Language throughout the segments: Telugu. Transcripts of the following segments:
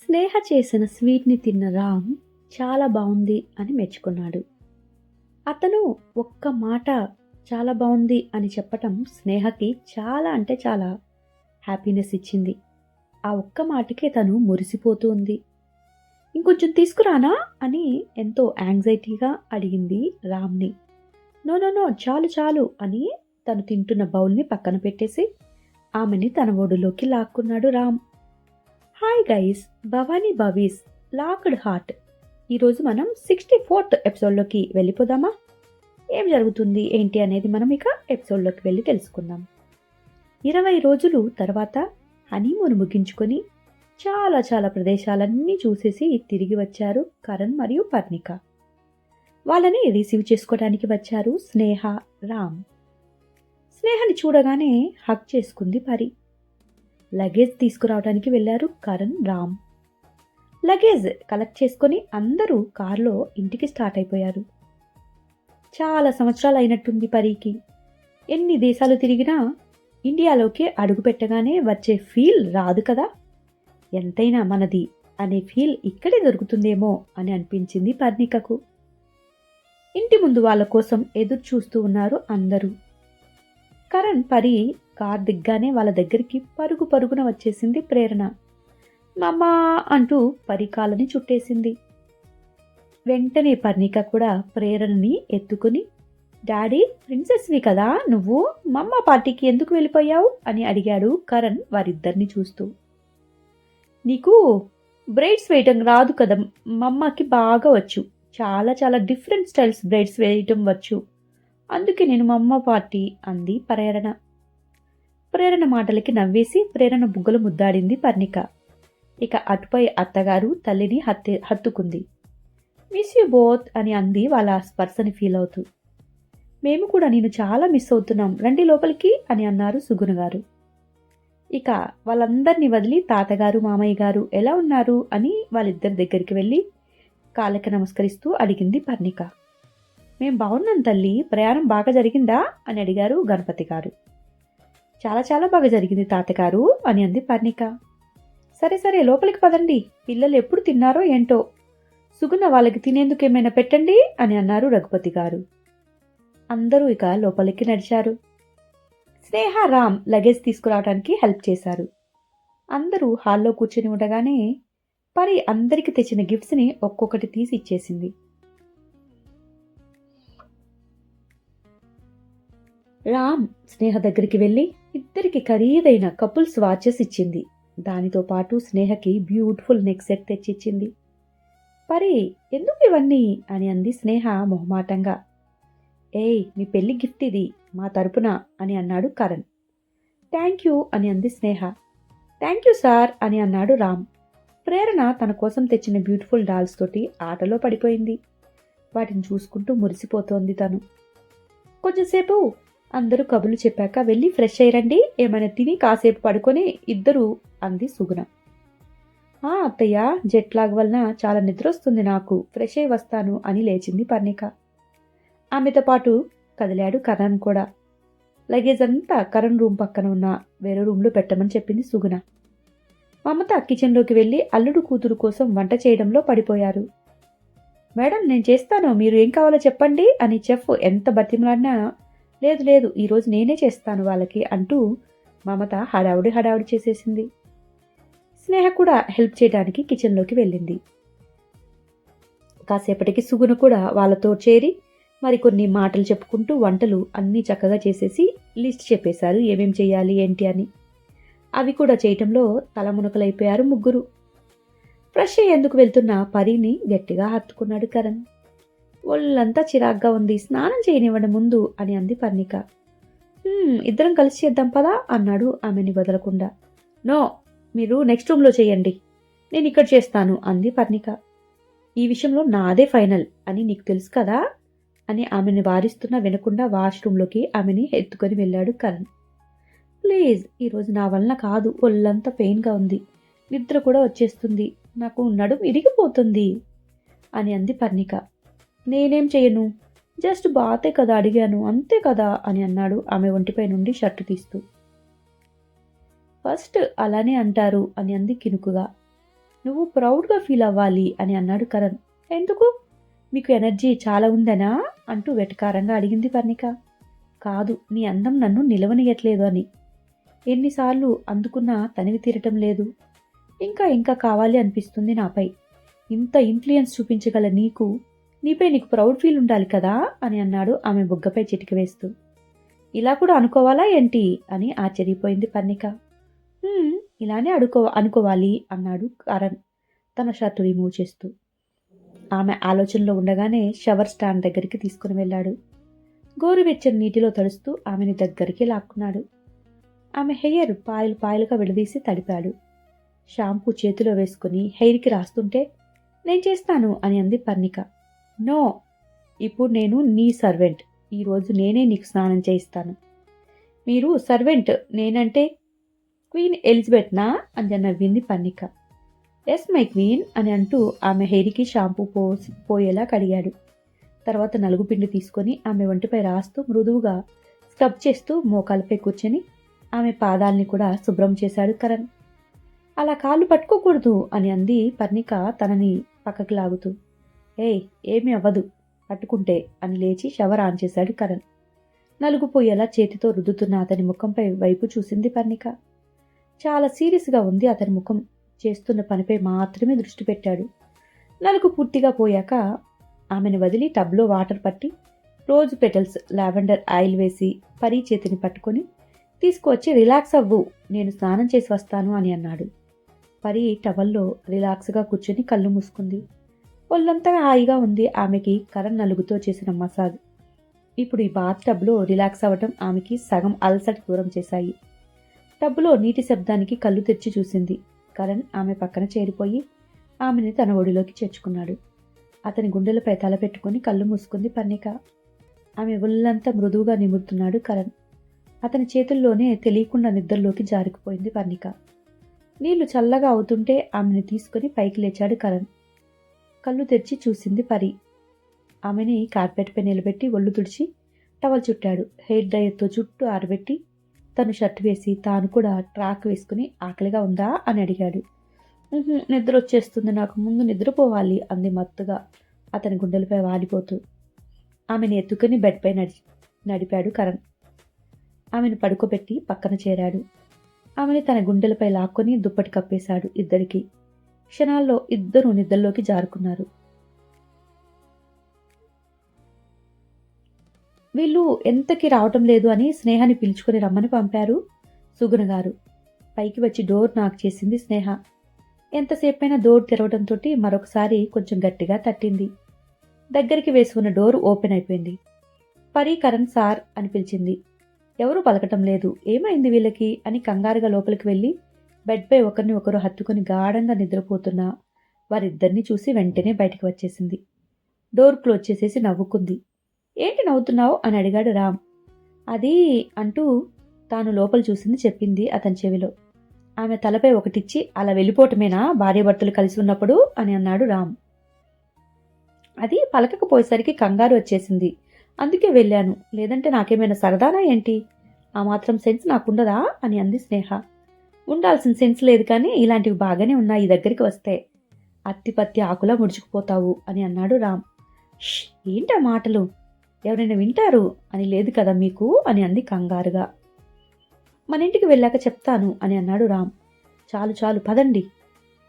స్నేహ చేసిన స్వీట్ని తిన్న రామ్ చాలా బాగుంది అని మెచ్చుకున్నాడు. అతను ఒక్క మాట చాలా బాగుంది అని చెప్పటం స్నేహకి చాలా అంటే చాలా హ్యాపీనెస్ ఇచ్చింది. ఆ ఒక్క మాటకే తను మురిసిపోతూ ఉంది. ఇంకొంచెం తీసుకురానా అని ఎంతో యాంగ్జైటీగా అడిగింది రామ్ని. నో నో నో, చాలు చాలు అని తను తింటున్న బౌల్ని పక్కన పెట్టేసి ఆమెని తన ఒడిలోకి లాక్కున్నాడు రామ్. హాయ్ గైస్, భవానీ భవీస్ లాక్డ్ హార్ట్. ఈరోజు మనం 64th ఎపిసోడ్లోకి వెళ్ళిపోదామా? ఏం జరుగుతుంది ఏంటి అనేది మనం ఇక ఎపిసోడ్లోకి వెళ్ళి తెలుసుకుందాం. 20 రోజులు తర్వాత హనీమూన్ ముగించుకొని చాలా చాలా ప్రదేశాలన్నీ చూసేసి తిరిగి వచ్చారు కరణ్ మరియు పర్ణిక. వాళ్ళని రిసీవ్ చేసుకోవడానికి వచ్చారు స్నేహ, రామ్. స్నేహని చూడగానే హగ్ చేసుకుంది పరి. లగేజ్ తీసుకురావడానికి వెళ్ళారు కరణ్, రామ్. లగేజ్ కలెక్ట్ చేసుకొని అందరూ కారులో ఇంటికి స్టార్ట్ అయిపోయారు. చాలా సంవత్సరాలు అయినట్టుంది పరికి. ఎన్ని దేశాలు తిరిగినా ఇండియాలోకి అడుగు పెట్టగానే వచ్చే ఫీల్ రాదు కదా. ఎంతైనా మనది అనే ఫీల్ ఇక్కడే దొరుకుతుందేమో అని అనిపించింది పర్ణికకు. ఇంటి ముందు వాళ్ళ కోసం ఎదురు చూస్తూ ఉన్నారు అందరూ. కరణ్, పరి కార్ దిగ్గానే వాళ్ళ దగ్గరికి పరుగు పరుగున వచ్చేసింది ప్రేరణ. మమ్మా అంటూ పరి కాళ్ళని చుట్టేసింది. వెంటనే పర్ణిక కూడా ప్రేరణని ఎత్తుకుని, డాడీ ప్రిన్సెస్వి కదా నువ్వు, మమ్మ పార్టీకి ఎందుకు వెళ్ళిపోయావు అని అడిగాడు కరణ్ వారిద్దరిని చూస్తూ. నీకు బ్రైడ్స్ వేయటం రాదు కదా, మమ్మకి బాగా వచ్చు. చాలా చాలా డిఫరెంట్ స్టైల్స్ బ్రైడ్స్ వేయటం వచ్చు, అందుకే నేను మమ్మ పార్టీ అంది ప్రేరణ. ప్రేరణ మాటలకి నవ్వేసి ప్రేరణ బుగ్గలు ముద్దాడింది పర్ణిక. ఇక అటుపై అత్తగారు తల్లిని హత్తుకుంది. మిస్ యూ బోత్ అని అంది వాళ్ళ స్పర్శని ఫీల్ అవుతూ. మేము కూడా నేను చాలా మిస్ అవుతున్నాం, రండి లోపలికి అని అన్నారు సుగుణ గారు. ఇక వాళ్ళందరినీ వదిలి తాతగారు, మామయ్య గారు ఎలా ఉన్నారు అని వాళ్ళిద్దరి దగ్గరికి వెళ్ళి కాళ్ళకి నమస్కరిస్తూ అడిగింది పర్ణిక. మేం బాగున్నాం తల్లి, ప్రయాణం బాగా జరిగిందా అని అడిగారు గణపతి గారు. చాలా చాలా బాగా జరిగింది తాతగారు అని అంది పర్ణిక. సరే సరే లోపలికి పదండి, పిల్లలు ఎప్పుడు తిన్నారో ఏంటో, సుగుణ వాళ్ళకి తినేందుకు ఏమైనా పెట్టండి అని అన్నారు రఘుపతి గారు. అందరూ ఇక లోపలికి నడిచారు. స్నేహ, రామ్ లగేజ్ తీసుకురావడానికి హెల్ప్ చేశారు. అందరూ హాల్లో కూర్చొని ఉండగానే పరి అందరికి తెచ్చిన గిఫ్ట్స్ని ఒక్కొక్కటి తీసి ఇచ్చేసింది. రామ్ స్నేహ దగ్గరికి వెళ్ళి ఇద్దరికి ఖరీదైన కపుల్స్ వాచెస్ ఇచ్చింది. దానితో పాటు స్నేహకి బ్యూటిఫుల్ నెక్ సెట్ తెచ్చిచ్చింది. పరి ఎందుకు ఇవన్నీ అని అంది స్నేహ మొహమాటంగా. ఏయ్, మీ పెళ్లి గిఫ్ట్ ఇది మా తరపున అని అన్నాడు కరణ్. థ్యాంక్ యూ అని అంది స్నేహ. థ్యాంక్ యూ సార్ అని అన్నాడు రామ్. ప్రేరణ తన కోసం తెచ్చిన బ్యూటిఫుల్ డాల్స్ తోటి ఆటలో పడిపోయింది. వాటిని చూసుకుంటూ మురిసిపోతోంది తను. కొంచెంసేపు అందరూ కబుర్లు చెప్పాక వెళ్ళి ఫ్రెష్ అయ్యండి, ఏమైనా తిని కాసేపు పడుకొని ఇద్దరు అంది సుగుణ. అత్తయ్య, జెట్ లాగ్ వలన చాలా నిద్ర వస్తుంది నాకు, ఫ్రెష్ అయి వస్తాను అని లేచింది పర్ణిక. ఆమెతో పాటు కదిలాడు కరణ్ కూడా. లగేజ్ అంతా కరణ్ రూమ్ పక్కన ఉన్న వేరే రూమ్లో పెట్టమని చెప్పింది సుగుణ. మమత కిచెన్లోకి వెళ్ళి అల్లుడు కూతురు కోసం వంట చేయడంలో పడిపోయారు. మేడం నేను చేస్తాను, మీరు ఏం కావాలో చెప్పండి అని చెఫ్ ఎంత బతిమలాడినా లేదు లేదు ఈరోజు నేనే చేస్తాను వాళ్ళకి అంటూ మమత హడావుడి చేసేసింది. స్నేహ కూడా హెల్ప్ చేయడానికి కిచెన్లోకి వెళ్ళింది. కాసేపటికి సుగుణ కూడా వాళ్ళతో చేరి మరికొన్ని మాటలు చెప్పుకుంటూ వంటలు అన్నీ చక్కగా చేసేసి లిస్ట్ చెప్పేశారు ఏమేం చేయాలి ఏంటి అని. అవి కూడా చేయటంలో తలమునకలైపోయారు ముగ్గురు. ఫ్రెష్ అయ్యేందుకు వెళ్తున్న పరిని గట్టిగా హత్తుకున్నాడు కరణ్. ఒళ్ళంతా చిరాగ్గా ఉంది, స్నానం చేయనివ్వండి ముందు అని అంది పర్ణిక. ఇద్దరం కలిసి చేద్దాం పదా అన్నాడు ఆమెని వదలకుండా. నో, మీరు నెక్స్ట్ రూమ్లో చేయండి, నేను ఇక్కడ చేస్తాను అంది పర్ణిక. ఈ విషయంలో నాదే ఫైనల్ అని నీకు తెలుసు కదా అని ఆమెని వారిస్తున్నా వినకుండా వాష్రూమ్లోకి ఆమెని ఎత్తుకొని వెళ్ళాడు కరణ్. ప్లీజ్, ఈరోజు నా వలన కాదు, ఒళ్ళంతా పెయిన్గా ఉంది, నిద్ర కూడా వచ్చేస్తుంది, నాకు నడుము ఇరిగిపోతుంది అని అంది పర్ణిక. నేనేం చేయను, జస్ట్ బాతే కదా అడిగాను అంతే కదా అని అన్నాడు ఆమె ఒంటిపై నుండి షర్టు తీస్తూ. ఫస్ట్ అలానే అంటారు అని అంది కినుకుగా. నువ్వు ప్రౌడ్గా ఫీల్ అవ్వాలి అని అన్నాడు కరణ్. ఎందుకు? మీకు ఎనర్జీ చాలా ఉందనా అంటూ వెటకారంగా అడిగింది పర్ణిక. కాదు, నీ అందం నన్ను నిలవనియట్లేదు అని. ఎన్నిసార్లు అందుకున్నా తనివి తీరటం లేదు. ఇంకా ఇంకా కావాలి అనిపిస్తుంది నాపై. ఇంత ఇన్ఫ్లుయెన్స్ చూపించగల నీపై నీకు ప్రౌడ్ ఫీల్ ఉండాలి కదా అని అన్నాడు ఆమె బుగ్గపై చిటిక వేస్తూ. ఇలా కూడా అనుకోవాలా ఏంటి అని ఆశ్చర్యపోయింది పర్ణిక. ఇలానే అనుకోవాలి అన్నాడు కరణ్ తన షర్టు రిమూవ్ చేస్తూ. ఆమె ఆలోచనలో ఉండగానే షవర్ స్టాండ్ దగ్గరికి తీసుకుని వెళ్ళాడు. గోరువెచ్చని నీటిలో తడుస్తూ ఆమెని దగ్గరికి లాక్కున్నాడు. ఆమె హెయిర్ పాయలు పాయలుగా విడదీసి తడిపాడు. షాంపూ చేతిలో వేసుకుని హెయిర్కి రాస్తుంటే నేను చేస్తాను అని అంది పర్ణిక. నో, ఇప్పుడు నేను నీ సర్వెంట్. ఈరోజు నేనే నీకు స్నానం చేయిస్తాను. మీరు సర్వెంట్, నేనంటే క్వీన్ ఎలిజబెత్నా అని నవ్వింది పర్ణిక. ఎస్ మై క్వీన్ అని అంటూ ఆమె హెయిర్కి షాంపూ పోయేలా కడిగాడు. తర్వాత నలుగుపిండి తీసుకొని ఆమె ఒంటిపై రాస్తూ మృదువుగా స్క్రబ్ చేస్తూ మోకాలపై కూర్చొని ఆమె పాదాల్ని కూడా శుభ్రం చేశాడు కరణ్. అలా కాళ్ళు పట్టుకోకూడదు అని అంది పర్ణిక తనని పక్కకి లాగుతూ. ఏమీ అవ్వదు పట్టుకుంటే అని లేచి షవర్ ఆన్ చేశాడు కరణ్. నలుగుపోయేలా చేతితో రుద్దుతున్న అతని ముఖంపై వైపు చూసింది పర్ణిక. చాలా సీరియస్గా ఉంది అతని ముఖం. చేస్తున్న పనిపై మాత్రమే దృష్టి పెట్టాడు. నలుగు పూర్తిగా పోయాక ఆమెను వదిలి టబ్లో వాటర్ పట్టి రోజ్ పెటల్స్ లావెండర్ ఆయిల్ వేసి పరీ చేతిని పట్టుకొని తీసుకువచ్చి రిలాక్స్ అవ్వు, నేను స్నానం చేసి వస్తాను అని అన్నాడు. పరీ టవల్లో రిలాక్స్గా కూర్చొని కళ్ళు మూసుకుంది. ఒళ్ళంతా హాయిగా ఉంది ఆమెకి కరణ్ నలుగుతో చేసిన మసాజ్. ఇప్పుడు ఈ బాత్ టబ్లో రిలాక్స్ అవ్వటం ఆమెకి సగం అలసట దూరం చేశాయి. టబ్లో నీటి శబ్దానికి కళ్ళు తెరిచి చూసింది. కరణ్ ఆమె పక్కన చేరిపోయి ఆమెని తన ఒడిలోకి చేర్చుకున్నాడు. అతని గుండెలపై తల పెట్టుకుని కళ్ళు మూసుకుంది పర్ణిక. ఆమె ఒళ్ళంతా మృదువుగా నిమురుతున్నాడు కరణ్. అతని చేతుల్లోనే తెలియకుండా నిద్రలోకి జారుకుపోయింది పర్ణిక. నీళ్లు చల్లగా అవుతుంటే ఆమెను తీసుకుని పైకి లేచాడు కరణ్. కళ్ళు తెరిచి చూసింది పరి. ఆమెని కార్పెట్పై నిలబెట్టి ఒళ్ళు తుడిచి టవల్ చుట్టాడు. హెయిర్ డ్రైయర్తో చుట్టూ ఆరబెట్టి తను షర్ట్ వేసి తాను కూడా ట్రాక్ వేసుకుని ఆకలిగా ఉందా అని అడిగాడు. నిద్ర వచ్చేస్తుంది, నాకు ముందు నిద్రపోవాలి అంది మత్తుగా అతని గుండెలపై వాడిపోతూ. ఆమెను ఎత్తుకుని బెడ్పై నడిపాడు కరణ్. ఆమెను పడుకోబెట్టి పక్కన చేరాడు. ఆమెని తన గుండెలపై లాక్కొని దుప్పటి కప్పేశాడు ఇద్దరికి. క్షణాల్లో ఇద్దరూ నిద్రలోకి జారుకున్నారు. వీళ్ళు ఎంతకి రావటం లేదు అని స్నేహాన్ని పిలుచుకుని రమ్మని పంపారు సుగుణ గారు. పైకి వచ్చి డోర్ నాక్ చేసింది స్నేహ. ఎంతసేపైనా డోర్ తెరవడంతో మరొకసారి కొంచెం గట్టిగా తట్టింది. దగ్గరికి వేసుకున్న డోర్ ఓపెన్ అయిపోయింది. పరీ కరణ్ సార్ అని పిలిచింది. ఎవరూ పలకటం లేదు. ఏమైంది వీళ్ళకి అని కంగారుగా లోపలికి వెళ్ళి బెడ్పై ఒకరిని ఒకరు హత్తుకుని గాఢంగా నిద్రపోతున్నా వారిద్దరిని చూసి వెంటనే బయటకు వచ్చేసింది. డోర్ క్లోజ్ చేసేసి నవ్వుకుంది. ఏంటి నవ్వుతున్నావు అని అడిగాడు రామ్. అది అంటూ తాను లోపల చూసింది చెప్పింది అతని చెవిలో. ఆమె తలపై ఒకటిచ్చి అలా వెళ్ళిపోవటమేనా భార్యాభర్తలు కలిసి ఉన్నప్పుడు అని అన్నాడు రామ్. అది పలకకపోయేసరికి కంగారు వచ్చేసింది, అందుకే వెళ్ళాను. లేదంటే నాకేమైనా సరదానా ఏంటి? ఆ మాత్రం సెన్స్ నాకుండదా అని అంది స్నేహ. ఉండాల్సిన సెన్స్ లేదు కానీ ఇలాంటివి బాగానే ఉన్నాయి దగ్గరికి వస్తే. అత్తిపత్తి ఆకులా ముడుచుకుపోతావు అని అన్నాడు రామ్. ఏంటా మాటలు, ఎవరైనా వింటారు అని లేదు కదా మీకు అని అంది కంగారుగా. మన ఇంటికి వెళ్ళాక చెప్తాను అని అన్నాడు రామ్. చాలు చాలు పదండి,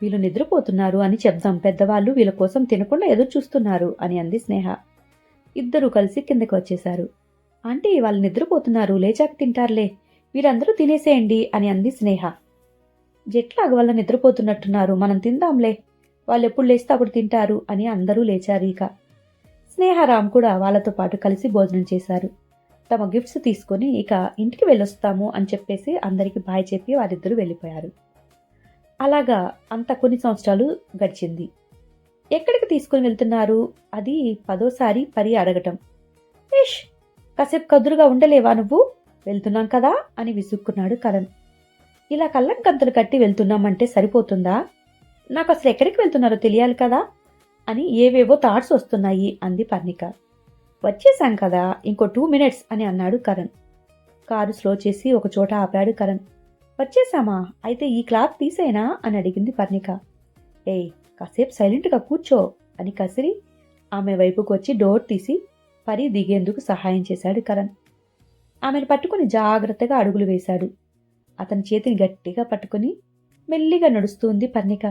వీళ్ళు నిద్రపోతున్నారు అని చెప్దాం. పెద్దవాళ్ళు వీళ్ళ కోసం తినకుండా ఎదురు చూస్తున్నారు అని అంది స్నేహ. ఇద్దరూ కలిసి కిందకి వచ్చేశారు. ఆంటీ వాళ్ళు నిద్రపోతున్నారు, లేచాక తింటారులే, వీరందరూ తినేసేయండి అని అంది స్నేహ. జెట్లాగ్ వల్ల నిద్రపోతున్నట్టున్నారు, మనం తిందాంలే, వాళ్ళు ఎప్పుడు లేస్తే అప్పుడు తింటారు అని అందరూ లేచారు. ఇక స్నేహరామ్ కూడా వాళ్ళతో పాటు కలిసి భోజనం చేశారు. తమ గిఫ్ట్స్ తీసుకొని ఇక ఇంటికి వెళ్ళొస్తాము అని చెప్పేసి అందరికీ బాయ్ చెప్పి వారిద్దరూ వెళ్ళిపోయారు. అలాగా అంత కొన్ని సంవత్సరాలు గడిచింది. ఎక్కడికి తీసుకుని వెళ్తున్నారు అది 10వ పరి అడగటం. కాసేపు కదురుగా ఉండలేవా నువ్వు, వెళ్తున్నాం కదా అని విసుక్కున్నాడు కరణ్. ఇలా కళ్ళం కంతులు కట్టి వెళ్తున్నామంటే సరిపోతుందా? నాకు అసలు ఎక్కడికి వెళ్తున్నారో తెలియాలి కదా అని ఏవేవో థాట్స్ వస్తున్నాయి అంది పర్ణిక. వచ్చేసాం కదా, ఇంకో 2 minutes అని అన్నాడు కరణ్. కారు స్లో చేసి ఒక చోట ఆపాడు కరణ్. వచ్చేసామా, అయితే ఈ క్లాత్ తీసేనా అని అడిగింది పర్ణిక. ఏయ్, కాసేపు సైలెంట్గా కూర్చో అని కసిరి ఆమె వైపుకు వచ్చి డోర్ తీసి పరి దిగేందుకు సహాయం చేశాడు కరణ్. ఆమెను పట్టుకుని జాగ్రత్తగా అడుగులు వేశాడు. అతని చేతిని గట్టిగా పట్టుకుని మెల్లిగా నడుస్తుంది పర్ణిక.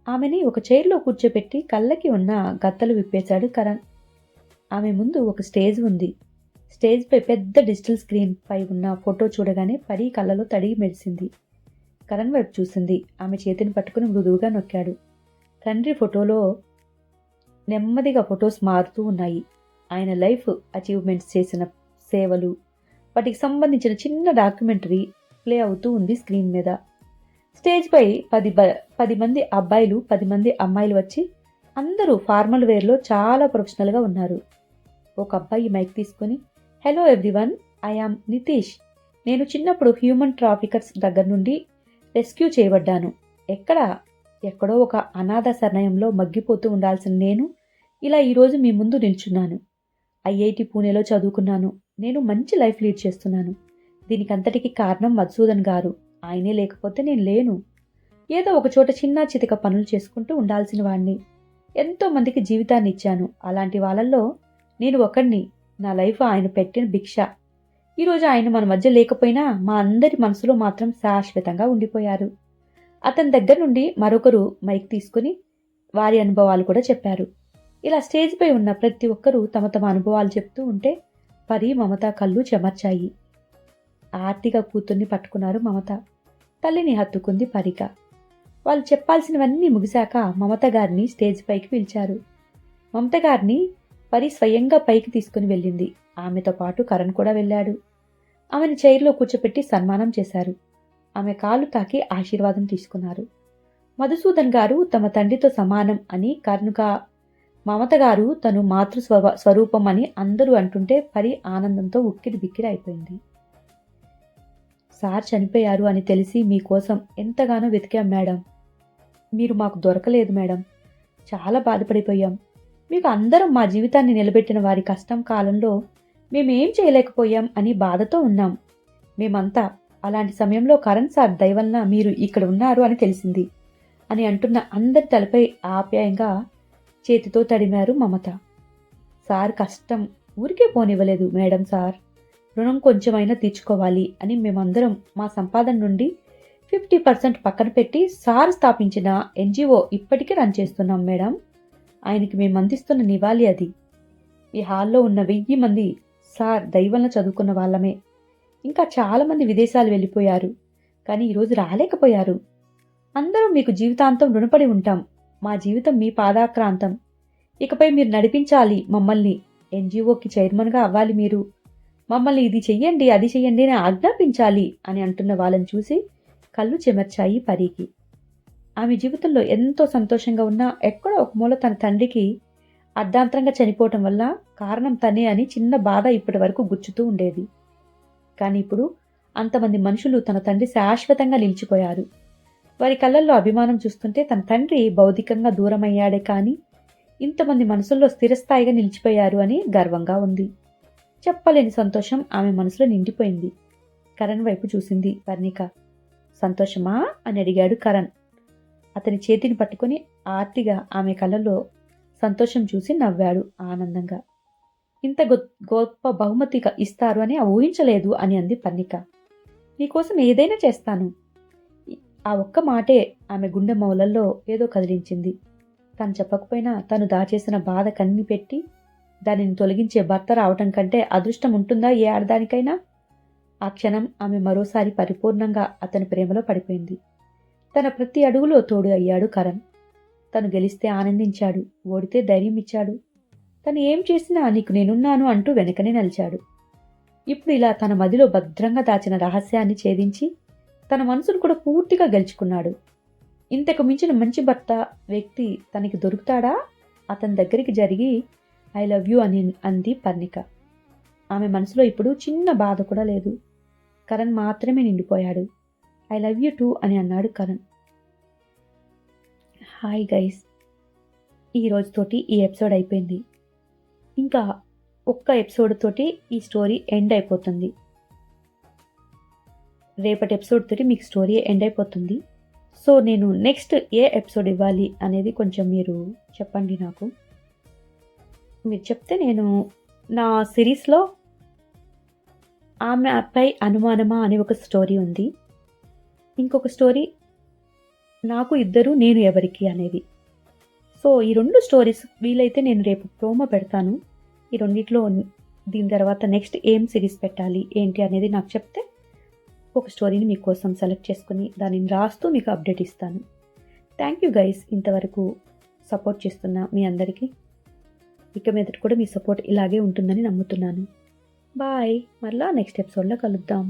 ఆమెని ఒక చైర్లో కూర్చోపెట్టి కళ్ళకి ఉన్న గత్తలు విప్పేశాడు కరణ్. ఆమె ముందు ఒక స్టేజ్ ఉంది. స్టేజ్పై పెద్ద డిజిటల్ స్క్రీన్ పై ఉన్న ఫోటో చూడగానే పరి కళ్ళలో తడిగి మెరిసింది. కరణ్ వైపు చూసింది. ఆమె చేతిని పట్టుకుని మృదువుగా నొక్కాడు. తండ్రి ఫోటోలో నెమ్మదిగా ఫొటోస్ మారుతూ ఉన్నాయి. ఆయన లైఫ్ అచీవ్మెంట్స్, చేసిన సేవలు, వాటికి సంబంధించిన చిన్న డాక్యుమెంటరీ ప్లే అవుతూ ఉంది స్క్రీన్ మీద. స్టేజ్పై 10 మంది అబ్బాయిలు, 10 మంది అమ్మాయిలు వచ్చి అందరూ ఫార్మల్ వేర్లో చాలా ప్రొఫెషనల్గా ఉన్నారు. ఒక అబ్బాయి మైక్ తీసుకుని, hello everyone, I am Nitish. నేను చిన్నప్పుడు హ్యూమన్ ట్రాఫికర్స్ దగ్గర నుండి రెస్క్యూ చేయబడ్డాను. ఎక్కడో ఒక అనాథ శరణయంలో మగ్గిపోతూ ఉండాల్సిన నేను ఇలా ఈరోజు మీ ముందు నిల్చున్నాను. ఐఐటి పూణేలో చదువుకున్నాను. నేను మంచి లైఫ్ లీడ్ చేస్తున్నాను. దీనికంతటికి కారణం మధుసూదన్ గారు. ఆయనే లేకపోతే నేను లేను. ఏదో ఒక చోట చిన్న చితక పనులు చేసుకుంటూ ఉండాల్సిన వాణ్ణి. ఎంతో మందికి జీవితాన్ని ఇచ్చాను. అలాంటి వాళ్ళల్లో నేను ఒకడిని. నా లైఫ్ ఆయన పెట్టిన భిక్ష. ఈరోజు ఆయన మన మధ్య లేకపోయినా మా అందరి మనసులో మాత్రం శాశ్వతంగా ఉండిపోయారు. అతని దగ్గర నుండి మరొకరు మైక్ తీసుకుని వారి అనుభవాలు కూడా చెప్పారు. ఇలా స్టేజ్పై ఉన్న ప్రతి ఒక్కరూ తమ తమ అనుభవాలు చెప్తూ ఉంటే పరి, మమత కళ్ళు చెమర్చాయి. ఆర్తిగా కూతుర్ని పట్టుకున్నారు మమత. తల్లిని హత్తుకుంది పరిక. వాళ్ళు చెప్పాల్సినవన్నీ ముగిశాక మమత గారిని స్టేజ్ పైకి పిలిచారు. మమత గారిని పరి స్వయంగా పైకి తీసుకుని వెళ్ళింది. ఆమెతో పాటు కరణ్ కూడా వెళ్ళాడు. ఆమెను చైర్లో కూర్చోపెట్టి సన్మానం చేశారు. ఆమె కాలు తాకి ఆశీర్వాదం తీసుకున్నారు. మధుసూదన్ గారు తమ తండ్రితో సమానం అని, కనుక మమత గారు తను మాతృ స్వరూపం అని అందరూ అంటుంటే పరి ఆనందంతో ఉక్కిరి బిక్కిరి అయిపోయింది. సార్ చనిపోయారు అని తెలిసి మీకోసం ఎంతగానో వెతికాం మేడం. మీరు మాకు దొరకలేదు మేడం. చాలా బాధపడిపోయాం. మీకు అందరం మా జీవితాన్ని నిలబెట్టిన వారి కష్టం కాలంలో మేమేం చేయలేకపోయాం అని బాధతో ఉన్నాం మేమంతా. అలాంటి సమయంలో కరణ్ సార్ దయవలన మీరు ఇక్కడ ఉన్నారు అని తెలిసింది అని అంటున్న అందరి తలపై ఆప్యాయంగా చేతితో తడిమారు మమత. సార్ కష్టం ఊరికే పోనివ్వలేదు మేడం సార్. రుణం కొంచెమైనా తీర్చుకోవాలి అని మేమందరం మా సంపాదన నుండి 50% పక్కన పెట్టి సార్ స్థాపించిన ఎన్జిఓ ఇప్పటికీ రన్ చేస్తున్నాం మేడం. ఆయనకి మేము అందిస్తున్న నివాళి అది. ఈ హాల్లో ఉన్న 1000 మంది సార్ దయవలన చదువుకున్న వాళ్ళమే. ఇంకా చాలామంది విదేశాలు వెళ్ళిపోయారు. కానీ ఈరోజు రాలేకపోయారు. అందరం మీకు జీవితాంతం రుణపడి ఉంటాం. మా జీవితం మీ పాదాక్రాంతం. ఇకపై మీరు నడిపించాలి మమ్మల్ని. ఎన్జిఓకి చైర్మన్గా అవ్వాలి మీరు. మమ్మల్ని ఇది చెయ్యండి, అది చెయ్యండి అని ఆజ్ఞాపించాలి అని అంటున్న వాళ్ళని చూసి కళ్ళు చెమర్చాయి పరికి. ఆమె జీవితంలో ఎంతో సంతోషంగా ఉన్నా ఎక్కడో ఒక మూల తన తండ్రికి అర్ధాంతరంగా చనిపోవటం వల్ల కారణం తనే అని చిన్న బాధ ఇప్పటి వరకు గుచ్చుతూ ఉండేది. కానీ ఇప్పుడు అంతమంది మనుషులు తన తండ్రి శాశ్వతంగా నిలిచిపోయారు. వారి కళ్ళల్లో అభిమానం చూస్తుంటే తన తండ్రి భౌతికంగా దూరమయ్యాడే కానీ ఇంతమంది మనసుల్లో స్థిరస్థాయిగా నిలిచిపోయారు అని గర్వంగా ఉంది. చెప్పలేని సంతోషం ఆమె మనసులో నిండిపోయింది. కరణ్ వైపు చూసింది పర్ణిక. సంతోషమా అని అడిగాడు కరణ్. అతని చేతిని పట్టుకుని ఆర్తిగా ఆమె కళ్ళలో సంతోషం చూసి నవ్వాడు ఆనందంగా. ఇంత గొప్ప బహుమతి ఇస్తారు అని ఊహించలేదు అని అంది పర్ణిక. నీకోసం ఏదైనా చేస్తాను. ఆ ఒక్క మాటే ఆమె గుండె మౌలల్లో ఏదో కదిలించింది. తను చెప్పకపోయినా తను దాచేసిన బాధ కన్ని పెట్టి దానిని తొలగించే భర్త రావటం కంటే అదృష్టం ఉంటుందా ఏ ఆడదానికైనా? ఆ క్షణం ఆమె మరోసారి పరిపూర్ణంగా అతని ప్రేమలో పడిపోయింది. తన ప్రతి అడుగులో తోడు అయ్యాడు కరణ్. తను గెలిస్తే ఆనందించాడు, ఓడితే ధైర్యం ఇచ్చాడు. తను ఏం చేసినా నీకు నేనున్నాను అంటూ వెనకనే నిలిచాడు. ఇప్పుడు ఇలా తన మదిలో భద్రంగా దాచిన రహస్యాన్ని ఛేదించి తన మనసును కూడా పూర్తిగా గెలుచుకున్నాడు. ఇంతకు మించిన మంచి భర్త వ్యక్తి తనకి దొరుకుతాడా? అతని దగ్గరికి జరిగి ఐ లవ్ యూ అని అంది పర్ణిక. ఆమె మనసులో ఇప్పుడు చిన్న బాధ కూడా లేదు. కరణ్ మాత్రమే నిండిపోయాడు. ఐ లవ్ యూ టూ అని అన్నాడు కరణ్. హాయ్ గైస్, ఈ రోజుతోటి ఈ ఎపిసోడ్ అయిపోయింది. ఇంకా ఒక్క ఎపిసోడ్ తోటి ఈ స్టోరీ ఎండ్ అయిపోతుంది. రేపటి ఎపిసోడ్ తోటి మీకు స్టోరీ ఎండ్ అయిపోతుంది. సో నేను నెక్స్ట్ ఏ ఎపిసోడ్ ఇవ్వాలి అనేది కొంచెం మీరు చెప్పండి నాకు. మీరు చెప్తే నేను నా సిరీస్లో ఆమెపై అనుమానమా అనే ఒక స్టోరీ ఉంది. ఇంకొక స్టోరీ నాకు ఇద్దరు నేను ఎవరికి అనేది. సో ఈ 2 స్టోరీస్ వీలైతే నేను రేపు ప్రోమో పెడతాను. ఈ రెండిట్లో దీని తర్వాత నెక్స్ట్ ఏం సిరీస్ పెట్టాలి ఏంటి అనేది నాకు చెప్తే ఒక స్టోరీని మీకోసం సెలెక్ట్ చేసుకుని దానిని రాస్తూ మీకు అప్డేట్ ఇస్తాను. థ్యాంక్ యూ గైస్, ఇంతవరకు సపోర్ట్ చేస్తున్న మీ అందరికీ. ఇక మీదట కూడా మీ సపోర్ట్ ఇలాగే ఉంటుందని నమ్ముతున్నాను. బాయ్, మరలా నెక్స్ట్ ఎపిసోడ్లో కలుద్దాం.